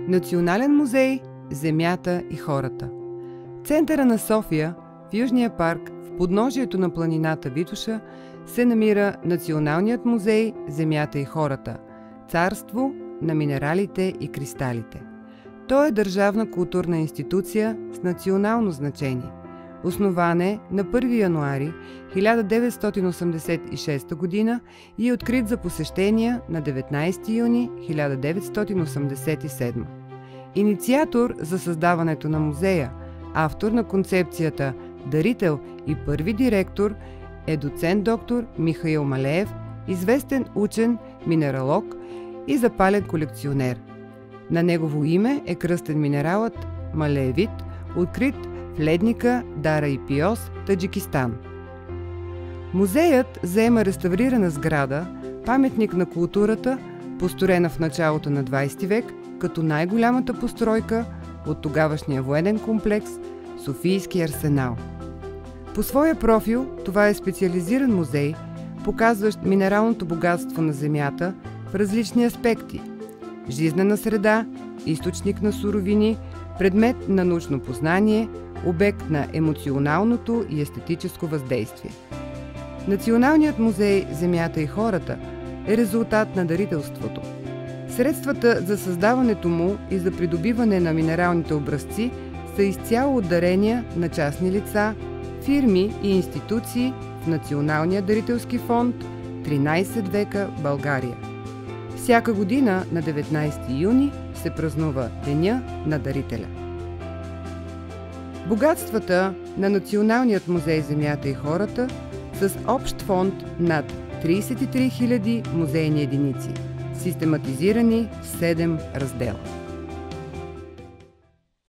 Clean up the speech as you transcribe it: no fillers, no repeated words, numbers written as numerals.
Национален музей «Земята и хората». В центъра на София, в Южния парк, в подножието на планината Витоша, се намира Националният музей «Земята и хората» – царство на минералите и кристалите. Той е държавна културна институция с национално значение. Основан е на 1 януари 1986 г. и е открит за посещения на 19 юни 1987. Инициатор за създаването на музея, автор на концепцията, дарител и първи директор е доцент доктор Михаил Малеев, известен учен, минералог и запален колекционер. На негово име е кръстен минералът малеевит, открит в ледника Дара и Пиос, Таджикистан. Музеят заема реставрирана сграда, паметник на културата, построена в началото на 20 век, като най-голямата постройка от тогавашния военен комплекс Софийски арсенал. По своя профил това е специализиран музей, показващ минералното богатство на Земята в различни аспекти – жизнена среда, източник на суровини, предмет на научно познание, обект на емоционалното и естетическо въздействие. Националният музей «Земята и хората» е резултат на дарителството. Средствата за създаването му и за придобиване на минералните образци са изцяло от дарения на частни лица, фирми и институции в Националния дарителски фонд 13 века България. Всяка година на 19 юни се празнува Деня на дарителя. Богатствата на Националният музей «Земята и хората» с общ фонд над 33 000 музейни единици, систематизирани в 7 раздела.